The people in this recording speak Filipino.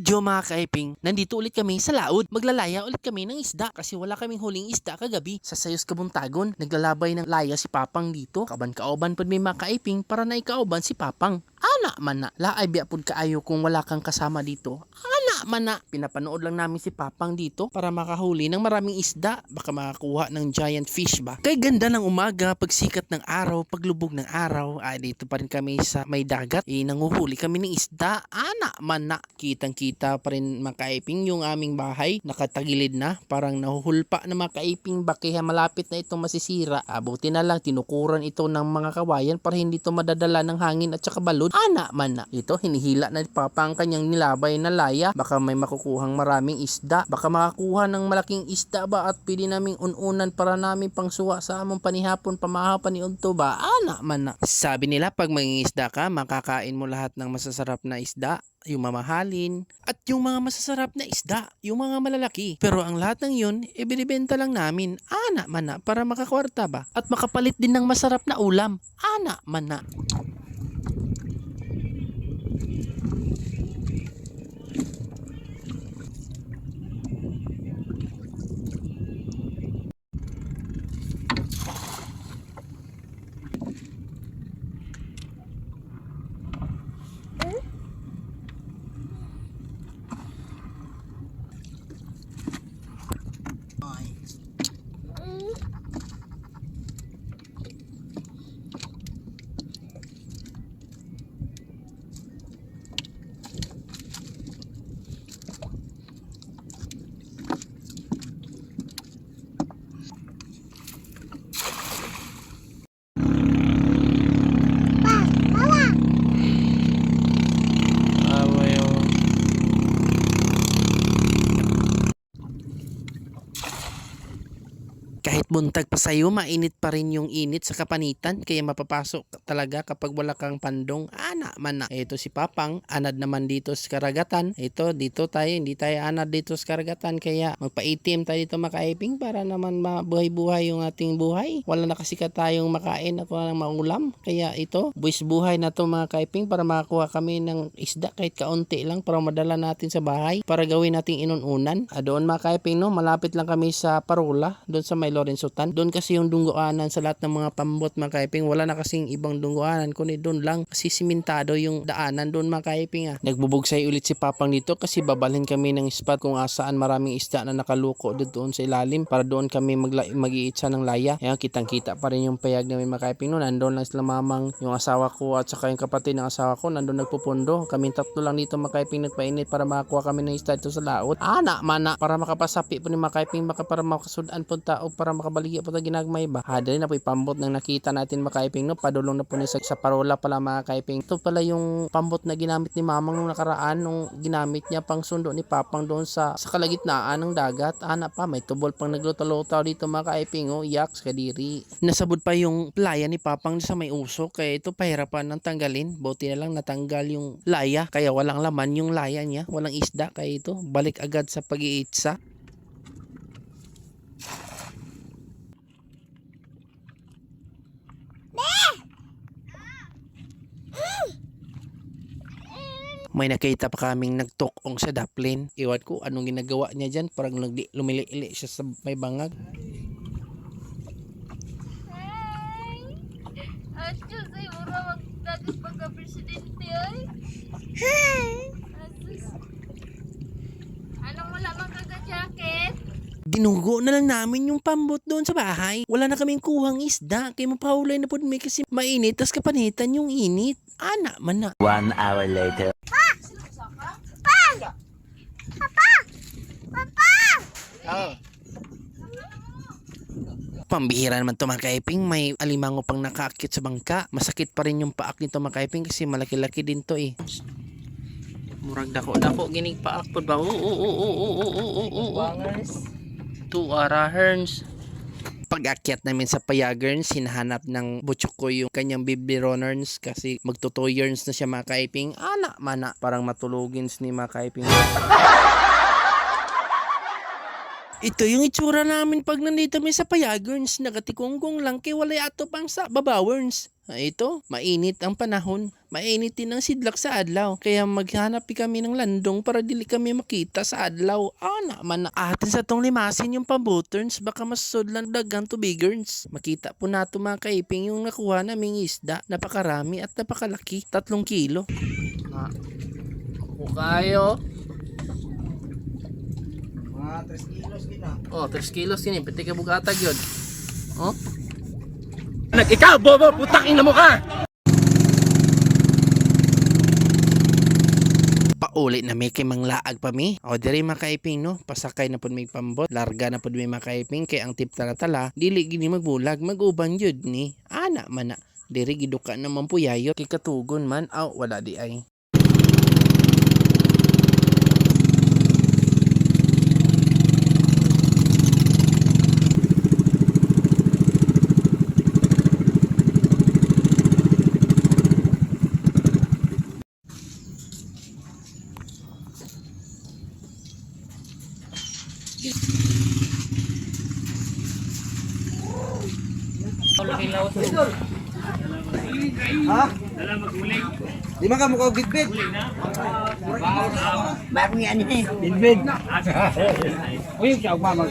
video mga kaiping, nandito ulit kami sa laod. Maglalaya ulit kami ng isda kasi wala kaming huling isda kagabi. Sa Sayos Kabuntagon, naglalabay ng laya si Papang dito. Kaban-kaoban pud may mga kaiping para na ikaoban si Papang. Ana man na, laay biya pud kaayo kung wala kang kasama dito. Ana man na, pinapanood lang namin si Papang dito para makahuli ng maraming isda. Baka makakuha ng giant fish ba? Kay ganda ng umaga, pagsikat ng araw, paglubog ng araw, dito pa rin kami sa may dagat. Nanguhuli kami ng isda. Ana man na, kitang-kita pa rin mga kaiping yung aming bahay. Nakatagilid na, parang nahuhulpa na mga kaiping ba kaya malapit na itong masisira. Buti na lang, tinukuran ito ng mga kawayan para hindi ito madadala ng hangin at saka balod. Ana man na, ito hinihila na ni Papa ang kanyang nilabay na laya. Baka may makukuhang maraming isda. Baka makakuha ng malaking isda ba at pili naming ununan para namin pangsuwa sa among panihapon pamahapan ni Unto ba. Ana man na. Sabi nila pag mangingisda ka, makakain mo lahat ng masasarap na isda, yung mamahalin, at yung mga masasarap na isda, yung mga malalaki. Pero ang lahat ng yun, ibinibenta lang namin. Ana man na, para makakwarta ba? At makapalit din ng masarap na ulam. Ana man na. Kahit buntag pa sa'yo, mainit pa rin yung init sa kapanitan. Kaya mapapasok talaga kapag wala kang pandong. Ana man na. Ito si Papang, anad naman dito sa karagatan. Ito, dito tayo, hindi tayo anad dito sa karagatan. Kaya magpa-ATM tayo dito makaiping para naman mabuhay-buhay yung ating buhay. Wala na kasi tayong makain at wala nang maulam. Kaya ito, buwis buhay na to mga kaiping para makakuha kami ng isda kahit kaunti lang para madala natin sa bahay para gawin nating inununan. Doon mga kaiping, no, malapit lang kami sa Parola, doon sa may Lorenzotan. Doon kasi yung dungguanan sa lahat ng mga pambot mga kaiping. Wala na kasing ibang dungguanan kundi doon lang kasi simentado yung daanan doon mga kaiping. Nagbubugsay ulit si Papang dito kasi babalhin kami ng spot kung saan maraming isda na nakaluko doon sa ilalim para doon kami mag-iitsa ng laya. Ayan, kitang-kita pa rin yung payag namin mga kaiping. No, nandoon lang sila mamang, yung asawa ko at saka yung kapatid ng asawa ko nandoon nagpupundo. Kaming tatlo lang dito mga kaiping nagpainit para makakuha kami ng isda dito sa laot. Ana mana para makapasapi po ni mga kaiping baka para makasudan po tao para makabaligya po ta ginagmay ba. Dali na po pambot nang nakita natin mga kaiping, no, padulong na po ni sa Parola pala mga kaiping. Ito pala yung pambot na ginamit ni Mamang nung nakaraan nung ginamit niya pang sundo ni Papang doon sa kalagitnaan ng dagat. Ana pa, may tubol pang nagluto-luto dito mga kaiping. Yaks kadiri. Nasabot pa yung playa ni Papang sa may usok kaya ito pahirapan ng tanggalin. Buti na lang natanggal yung laya kaya walang laman yung laya niya, walang isda kaya ito balik agad sa pag-iitsa. May nakita pa kaming nagtukong sa daplin. Iwan ko anong ginagawa niya dyan. Parang lumili-ili siya sa may bangag. Asus, ay mura magdagas pagka-presidente ay. Asus. Anong wala mang kaga-jacket? Dinugo na lang namin yung pambot doon sa bahay. Wala na kaming kuhang isda. Kaya mapahulay na po may kasi mainit. Tas kapanitan yung init. Ana man na. 1 hour later. Pambihira naman to mga kaiping. May alimango pang nakaakit sa bangka. Masakit pa rin yung paak nito mga kaiping kasi malaki-laki din to eh. Murag dako gining paak po ba? Two araherns. Pag-akyat namin sa payagerns, hinahanap ng butchok ko yung kanyang biberoners kasi magto 2 years na siya mga kaiping. Ana mana, parang matulugin ni mga kaiping. Ito yung itsura namin pag nandito may sa Payagerns. Nagatikunggong lang kay walay ato pang sa Babawerns. Ito, mainit ang panahon. Mainit din ang sidlak sa adlaw. Kaya maghanap kami ng landong para dili kami makita sa adlaw. Naman na atin sa tong limasin yung pambuterns. Baka masudlan dagang tubigerns. Makita po nato mga kaiping yung nakuha naming isda. Napakarami at napakalaki. 3 kilo. Kayo. Mga 3 kilos gina. 3 kilos yun. Pati ka bugatag yun. Oh. Ikaw, bobo, putang ina mo ka! Pauli na may kay manglaag pa mi. O diri makaiping no, pasakay na pud may pambot, larga na pud may makaiping kay ang tip tala dili gini magbulag, maguban jud ni. Ana man na. Diri giduka naman puyayot kay katugon man wala di ay. Ha? Di man ka mukha bitbit. Bagong yan eh. Bitbit. Uy, siya ako mamag.